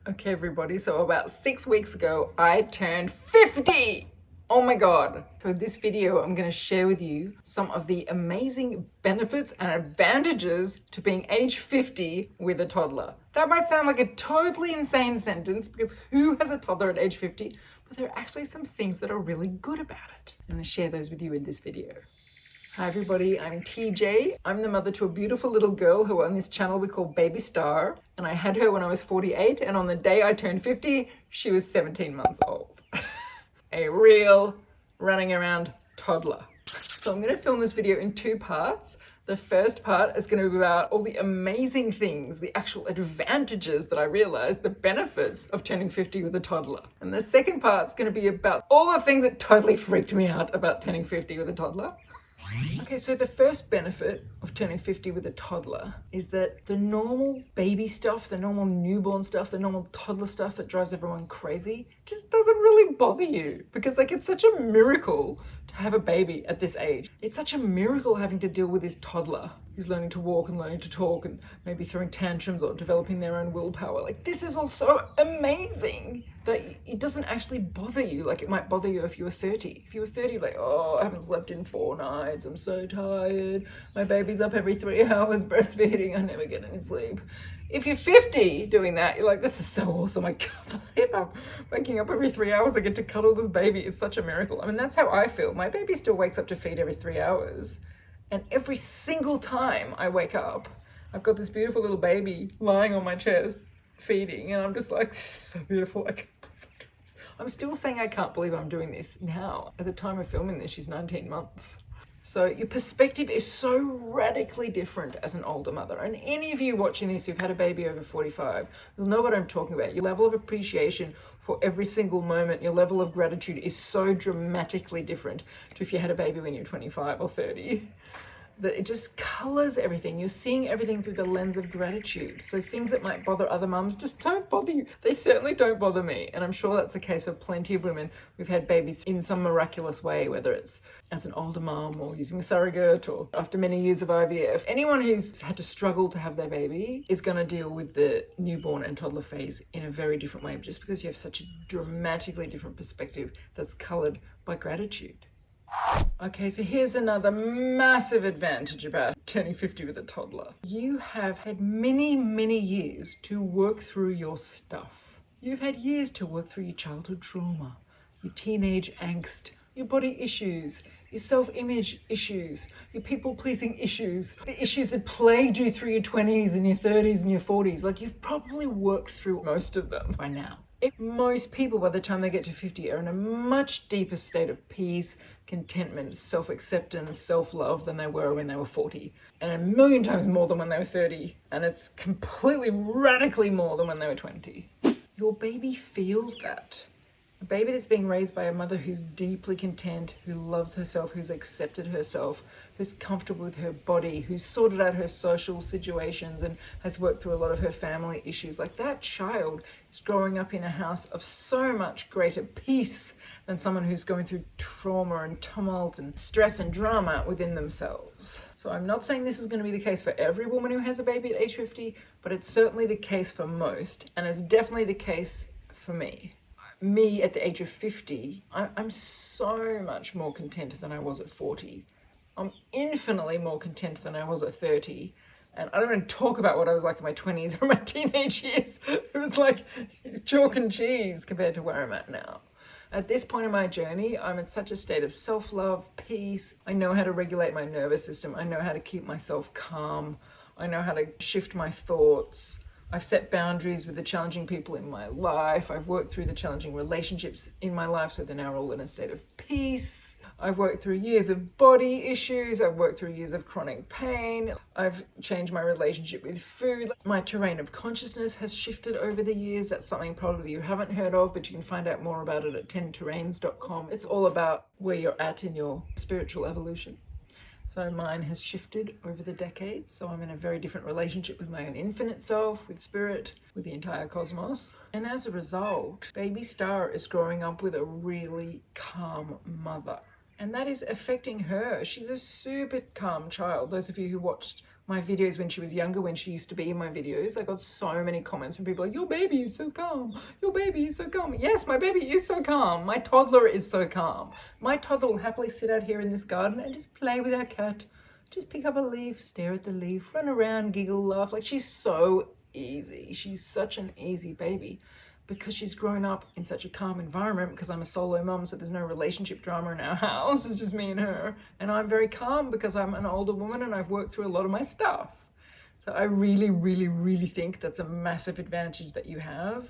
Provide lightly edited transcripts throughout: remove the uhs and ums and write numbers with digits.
Okay, everybody, so about 6 weeks ago, I turned 50! Oh my God. So in this video, I'm going to share with you some of the amazing benefits and advantages to being age 50 with a toddler. That might sound like a totally insane sentence because who has a toddler at age 50? But there are actually some things that are really good about it. I'm going to share those with you in this video. Hi everybody, I'm TJ. I'm the mother to a beautiful little girl who on this channel we call Baby Star. And I had her when I was 48, and on the day I turned 50, she was 17 months old. A real running around toddler. So I'm going to film this video in two parts. The first part is going to be about all the amazing things, the actual advantages that I realized, the benefits of turning 50 with a toddler. And the second part is going to be about all the things that totally freaked me out about turning 50 with a toddler. Okay, so the first benefit of turning 50 with a toddler is that the normal baby stuff, the normal newborn stuff, the normal toddler stuff that drives everyone crazy just doesn't really bother you because it's such a miracle to have a baby at this age. It's such a miracle having to deal with this toddler who's learning to walk and learning to talk and maybe throwing tantrums or developing their own willpower. This is all so amazing that it doesn't actually bother you like it might bother you if you were 30. If you were 30, I haven't slept in 4 nights, I'm so tired, my baby's up every 3 hours breastfeeding, I never get any sleep. If you're 50 doing that, you're like, this is so awesome, I can't believe I'm waking up every 3 hours, I get to cuddle this baby, it's such a miracle. I mean, that's how I feel. My baby still wakes up to feed every 3 hours. And every single time I wake up, I've got this beautiful little baby lying on my chest, feeding, and I'm just like, this is so beautiful, I can't believe I'm doing this. I'm still saying I can't believe I'm doing this now. At the time of filming this, she's 19 months. So your perspective is so radically different as an older mother. And any of you watching this who've had a baby over 45, you'll know what I'm talking about. Your level of appreciation for every single moment, your level of gratitude is so dramatically different to if you had a baby when you're 25 or 30. That it just colors everything. You're seeing everything through the lens of gratitude. So things that might bother other mums just don't bother you. They certainly don't bother me. And I'm sure that's the case for plenty of women who've had babies in some miraculous way, whether it's as an older mum or using a surrogate or after many years of IVF. Anyone who's had to struggle to have their baby is going to deal with the newborn and toddler phase in a very different way, just because you have such a dramatically different perspective that's colored by gratitude. Okay, so here's another massive advantage about turning 50 with a toddler. You have had many, many years to work through your stuff. You've had years to work through your childhood trauma, your teenage angst, your body issues, your self-image issues, your people-pleasing issues, the issues that plagued you through your 20s and your 30s and your 40s. You've probably worked through most of them by now. If most people, by the time they get to 50, are in a much deeper state of peace, contentment, self-acceptance, self-love than they were when they were 40. And a million times more than when they were 30. And it's completely radically more than when they were 20. Your baby feels that. A baby that's being raised by a mother who's deeply content, who loves herself, who's accepted herself, who's comfortable with her body, who's sorted out her social situations and has worked through a lot of her family issues. That child is growing up in a house of so much greater peace than someone who's going through trauma and tumult and stress and drama within themselves. So I'm not saying this is going to be the case for every woman who has a baby at age 50, but it's certainly the case for most, and it's definitely the case for me. Me at the age of 50, I'm so much more content than I was at 40. I'm infinitely more content than I was at 30. And I don't even talk about what I was like in my 20s or my teenage years. It was like chalk and cheese compared to where I'm at now. At this point in my journey, I'm in such a state of self-love, peace. I know how to regulate my nervous system. I know how to keep myself calm. I know how to shift my thoughts. I've set boundaries with the challenging people in my life. I've worked through the challenging relationships in my life, so they're now all in a state of peace. I've worked through years of body issues. I've worked through years of chronic pain. I've changed my relationship with food. My terrain of consciousness has shifted over the years. That's something probably you haven't heard of, but you can find out more about it at 10terrains.com. It's all about where you're at in your spiritual evolution. So mine has shifted over the decades. So I'm in a very different relationship with my own infinite self, with spirit, with the entire cosmos. And as a result, Baby Star is growing up with a really calm mother. And that is affecting her. She's a super calm child. Those of you who watched my videos when she was younger, when she used to be in my videos, I got so many comments from people like, your baby is so calm. Your baby is so calm. Yes, my baby is so calm. My toddler is so calm. My toddler will happily sit out here in this garden and just play with our cat. Just pick up a leaf, stare at the leaf, run around, giggle, laugh. Like, she's so easy. She's such an easy baby because she's grown up in such a calm environment, because I'm a solo mum, so there's no relationship drama in our house. It's just me and her. And I'm very calm because I'm an older woman and I've worked through a lot of my stuff. So I really, really, really think that's a massive advantage that you have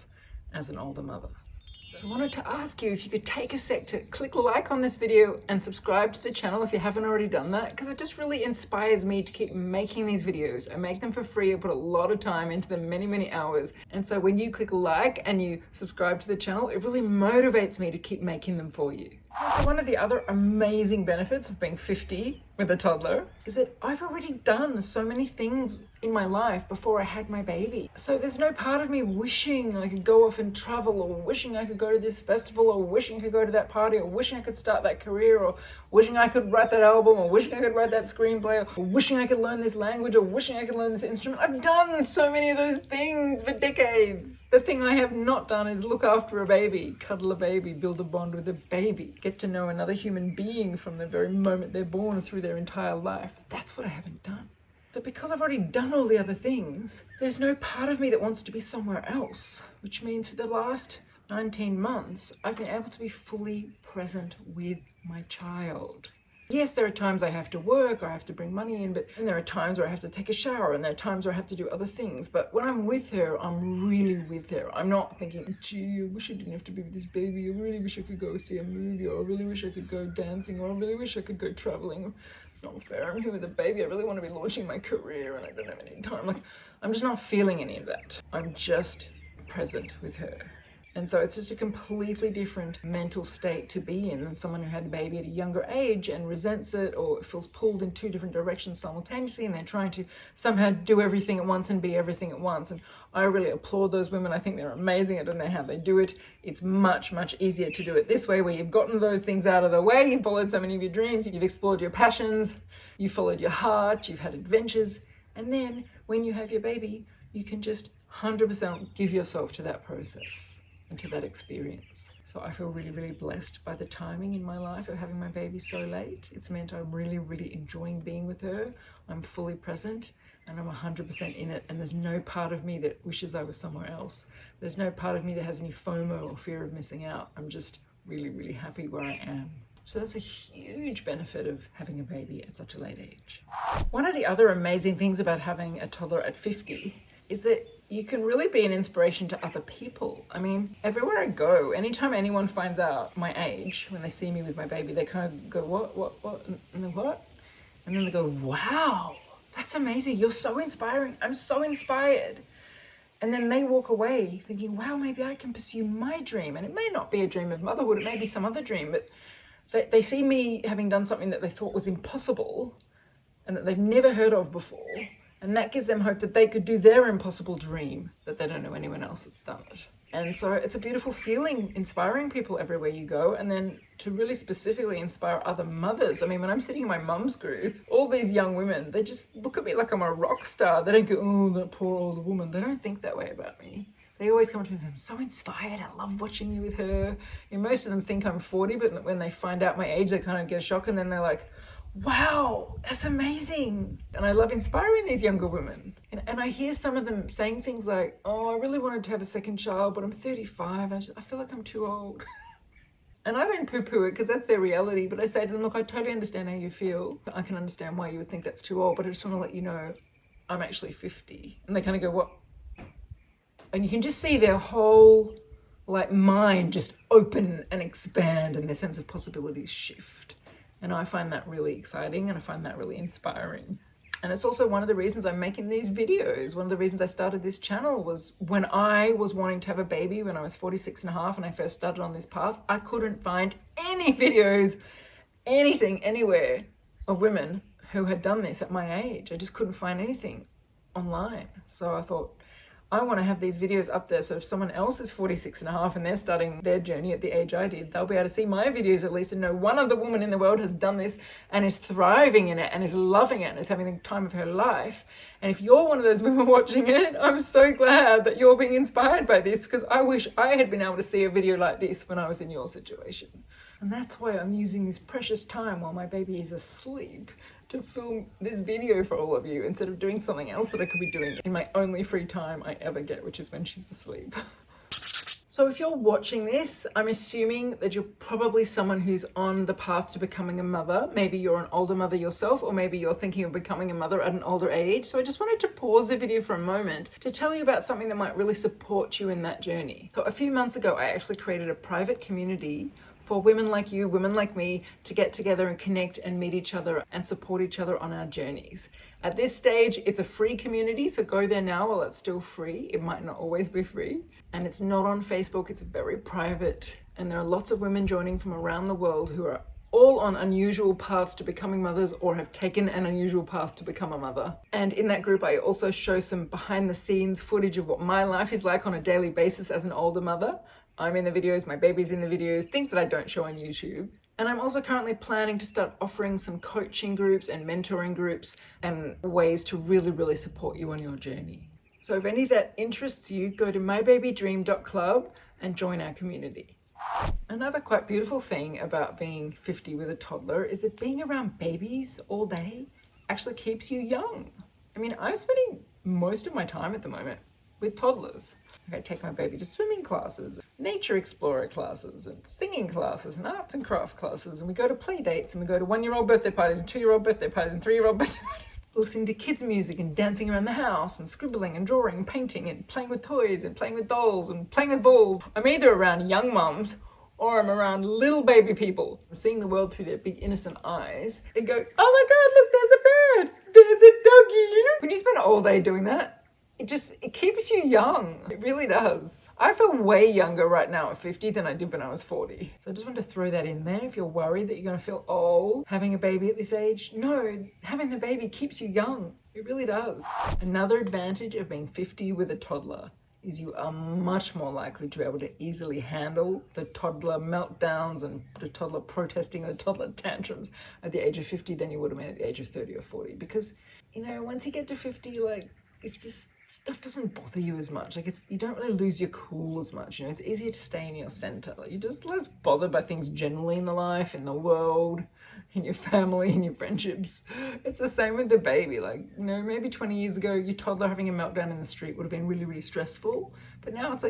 as an older mother. So I wanted to ask you if you could take a sec to click like on this video and subscribe to the channel if you haven't already done that, because it just really inspires me to keep making these videos. I make them for free. I put a lot of time into them, many, many hours. And so when you click like and you subscribe to the channel, it really motivates me to keep making them for you. So one of the other amazing benefits of being 50 with a toddler is that I've already done so many things in my life before I had my baby. So there's no part of me wishing I could go off and travel, or wishing I could go to this festival, or wishing I could go to that party, or wishing I could start that career, or wishing I could write that album, or wishing I could write that screenplay, or wishing I could learn this language, or wishing I could learn this instrument. I've done so many of those things for decades. The thing I have not done is look after a baby, cuddle a baby, build a bond with a baby, get to know another human being from the very moment they're born through their entire life. That's what I haven't done. So because I've already done all the other things, there's no part of me that wants to be somewhere else, which means for the last 19 months, I've been able to be fully present with my child. Yes, there are times I have to work, or I have to bring money in, and there are times where I have to take a shower, and there are times where I have to do other things. But when I'm with her, I'm really with her. I'm not thinking, gee, I wish I didn't have to be with this baby. I really wish I could go see a movie, or I really wish I could go dancing, or I really wish I could go traveling. It's not fair. I'm here with a baby. I really want to be launching my career, and I don't have any time. Like, I'm just not feeling any of that. I'm just present with her. And so it's just a completely different mental state to be in than someone who had a baby at a younger age and resents it, or feels pulled in two different directions simultaneously, and they're trying to somehow do everything at once and be everything at once. And I really applaud those women. I think they're amazing. I don't know how they do it. It's much, much easier to do it this way, where you've gotten those things out of the way, you've followed so many of your dreams, you've explored your passions, you've followed your heart, you've had adventures. And then when you have your baby, you can just 100% give yourself to that process and to that experience. So I feel really, really blessed by the timing in my life of having my baby so late. It's meant I'm really, really enjoying being with her. I'm fully present and I'm 100% in it. And there's no part of me that wishes I was somewhere else. There's no part of me that has any FOMO or fear of missing out. I'm just really, really happy where I am. So that's a huge benefit of having a baby at such a late age. One of the other amazing things about having a toddler at 50 is that you can really be an inspiration to other people. I mean, everywhere I go, anytime anyone finds out my age, when they see me with my baby, they kind of go, what, and then what? And then they go, wow, that's amazing. You're so inspiring. I'm so inspired. And then they walk away thinking, wow, maybe I can pursue my dream. And it may not be a dream of motherhood, it may be some other dream, but they see me having done something that they thought was impossible and that they've never heard of before. And that gives them hope that they could do their impossible dream, that they don't know anyone else that's done it. And so it's a beautiful feeling, inspiring people everywhere you go, and then to really specifically inspire other mothers. I mean, when I'm sitting in my mum's group, all these young women, they just look at me like I'm a rock star. They don't go, oh, that poor older woman. They don't think that way about me. They always come to me and say, I'm so inspired. I love watching you with her. And most of them think I'm 40, but when they find out my age, they kind of get a shock, and then they're like, wow, that's amazing. And I love inspiring these younger women. And I hear some of them saying things like, oh, I really wanted to have a second child, but I'm 35. I feel like I'm too old. And I don't poo-poo it because that's their reality. But I say to them, look, I totally understand how you feel. I can understand why you would think that's too old, but I just want to let you know I'm actually 50. And they kind of go, what? And you can just see their whole mind just open and expand, and their sense of possibilities shift. And I find that really exciting, and I find that really inspiring. And it's also one of the reasons I'm making these videos. One of the reasons I started this channel was when I was wanting to have a baby when I was 46 and a half and I first started on this path, I couldn't find any videos, anything, anywhere of women who had done this at my age. I just couldn't find anything online. So I thought, I want to have these videos up there so if someone else is 46 and a half and they're starting their journey at the age I did, they'll be able to see my videos at least and know one other woman in the world has done this and is thriving in it and is loving it and is having the time of her life. And if you're one of those women watching it, I'm so glad that you're being inspired by this, because I wish I had been able to see a video like this when I was in your situation. And that's why I'm using this precious time while my baby is asleep to film this video for all of you instead of doing something else that I could be doing in my only free time I ever get, which is when she's asleep. So if you're watching this, I'm assuming that you're probably someone who's on the path to becoming a mother. Maybe you're an older mother yourself, or maybe you're thinking of becoming a mother at an older age. So I just wanted to pause the video for a moment to tell you about something that might really support you in that journey. So a few months ago, I actually created a private community for women like you, women like me, to get together and connect and meet each other and support each other on our journeys. At this stage, it's a free community, so go there now while it's still free. It might not always be free. And it's not on Facebook, it's very private. And there are lots of women joining from around the world who are all on unusual paths to becoming mothers or have taken an unusual path to become a mother. And in that group, I also show some behind the scenes footage of what my life is like on a daily basis as an older mother. I'm in the videos, my baby's in the videos, things that I don't show on YouTube. And I'm also currently planning to start offering some coaching groups and mentoring groups and ways to really, really support you on your journey. So if any of that interests you, go to mybabydream.club and join our community. Another quite beautiful thing about being 50 with a toddler is that being around babies all day actually keeps you young. I mean, I'm spending most of my time at the moment with toddlers. I take my baby to swimming classes, nature explorer classes, and singing classes, and arts and craft classes, and we go to play dates, and we go to 1-year-old birthday parties, and 2-year-old birthday parties, and 3-year-old birthday parties, listening to kids' music, and dancing around the house, and scribbling, and drawing, and painting, and playing with toys, and playing with dolls, and playing with balls. I'm either around young mums, or I'm around little baby people, seeing the world through their big innocent eyes, and go, oh my God, look, there's a bird, there's a doggy. When you spend all day doing that, it keeps you young. It really does. I feel way younger right now at 50 than I did when I was 40. So I just wanted to throw that in there. If you're worried that you're going to feel old having a baby at this age, no, having the baby keeps you young. It really does. Another advantage of being 50 with a toddler is you are much more likely to be able to easily handle the toddler meltdowns and the toddler protesting and the toddler tantrums at the age of 50 than you would have been at the age of 30 or 40. Because, once you get to 50, it's just, stuff doesn't bother you as much. You don't really lose your cool as much. It's easier to stay in your center. You're just less bothered by things generally in the life, in the world, in your family, in your friendships. It's the same with the baby. Maybe 20 years ago, your toddler having a meltdown in the street would have been really, really stressful. But now it's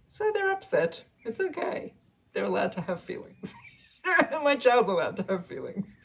so they're upset. It's okay. They're allowed to have feelings. My child's allowed to have feelings.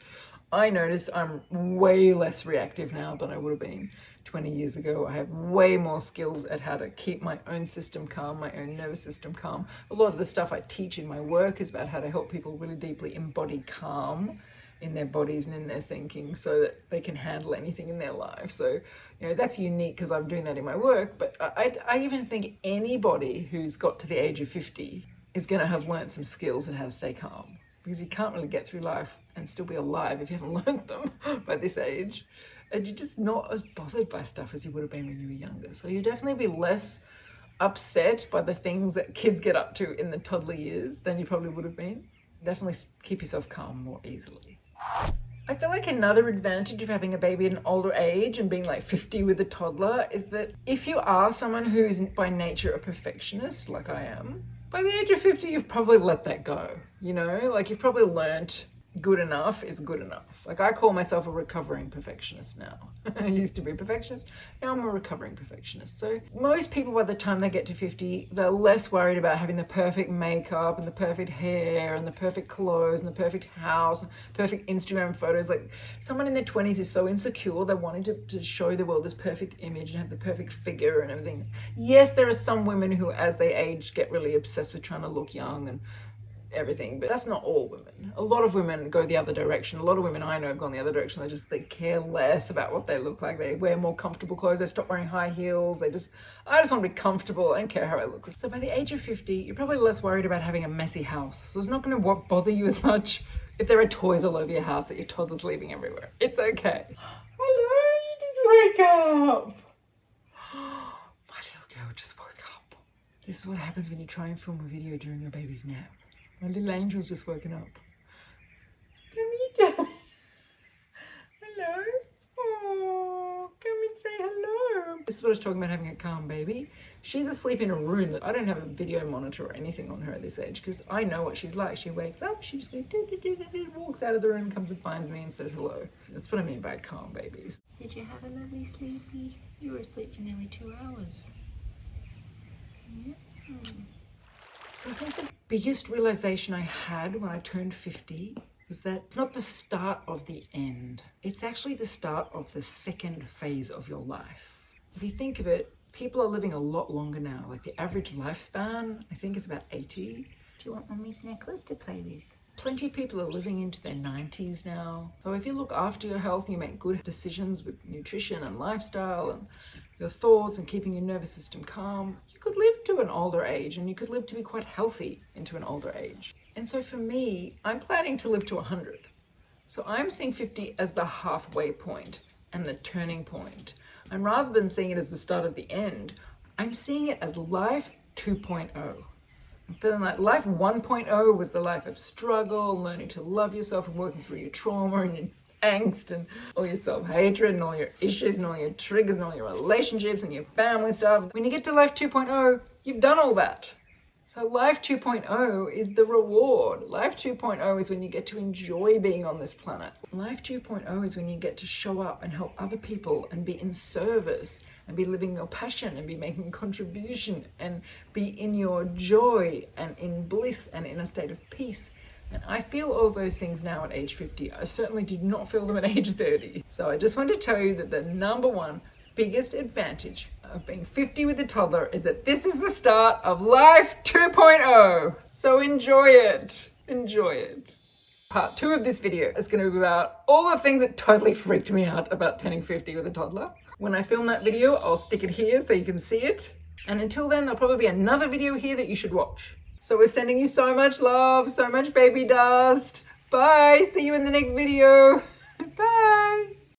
I notice I'm way less reactive now than I would have been 20 years ago. I have way more skills at how to keep my own system calm, my own nervous system calm. A lot of the stuff I teach in my work is about how to help people really deeply embody calm in their bodies and in their thinking so that they can handle anything in their life. So, that's unique because I'm doing that in my work. But I even think anybody who's got to the age of 50 is going to have learned some skills on how to stay calm. Because you can't really get through life and still be alive if you haven't learned them by this age. And you're just not as bothered by stuff as you would have been when you were younger. So you'll definitely be less upset by the things that kids get up to in the toddler years than you probably would have been. Definitely keep yourself calm more easily. I feel like another advantage of having a baby at an older age and being 50 with a toddler is that if you are someone who's by nature a perfectionist, like I am, by the age of 50, you've probably let that go, you've probably learnt good enough is good enough. I call myself a recovering perfectionist now. I used to be a perfectionist, now I'm a recovering perfectionist. So most people by the time they get to 50, they're less worried about having the perfect makeup and the perfect hair and the perfect clothes and the perfect house and perfect Instagram photos. Someone in their 20s is so insecure, they're wanting to show the world this perfect image and have the perfect figure and everything. Yes, there are some women who, as they age, get really obsessed with trying to look young and everything, but that's not all women. A lot of women go the other direction. A lot of women I know have gone the other direction. They care less about what they look like. They wear more comfortable clothes. They stop wearing high heels. I just want to be comfortable. I don't care how I look. So by the age of 50, you're probably less worried about having a messy house. So it's not going to bother you as much if there are toys all over your house that your toddler's leaving everywhere. It's okay. Hello, you just wake up. My little This is what happens when you try and film a video during your baby's nap. My little angel's just woken up. Come here. Hello. Oh, come and say hello. This is what I was talking about, having a calm baby. She's asleep in a room that I don't have a video monitor or anything on her at this age because I know what she's like. She wakes up, she just goes, walks out of the room, comes and finds me and says hello. That's what I mean by calm babies. Did you have a lovely sleepy? You were asleep for nearly 2 hours. Yeah. I think the biggest realization I had when I turned 50 was that it's not the start of the end. It's actually the start of the second phase of your life. If you think of it, people are living a lot longer now. Like the average lifespan, I think, is about 80. Do you want Mummy's necklace to play with? Plenty of people are living into their 90s now. So if you look after your health, you make good decisions with nutrition and lifestyle and your thoughts and keeping your nervous system calm, you could live to an older age and you could live to be quite healthy into an older age. And so for me, I'm planning to live to 100. So I'm seeing 50 as the halfway point and the turning point. And rather than seeing it as the start of the end, I'm seeing it as life 2.0. I'm feeling like life 1.0 was the life of struggle, learning to love yourself and working through your trauma and your angst and all your self-hatred and all your issues and all your triggers and all your relationships and your family stuff. When you get to life 2.0, you've done all that. So life 2.0 is the reward. Life 2.0 is when you get to enjoy being on this planet. Life 2.0 is when you get to show up and help other people and be in service and be living your passion and be making a contribution and be in your joy and in bliss and in a state of peace. And I feel all those things now at age 50. I certainly did not feel them at age 30. So I just want to tell you that the number one biggest advantage of being 50 with a toddler is that this is the start of life 2.0. So enjoy it. Enjoy it. Part 2 of this video is going to be about all the things that totally freaked me out about turning 50 with a toddler. When I film that video, I'll stick it here so you can see it. And until then, there'll probably be another video here that you should watch. So we're sending you so much love, so much baby dust. Bye. See you in the next video. Bye.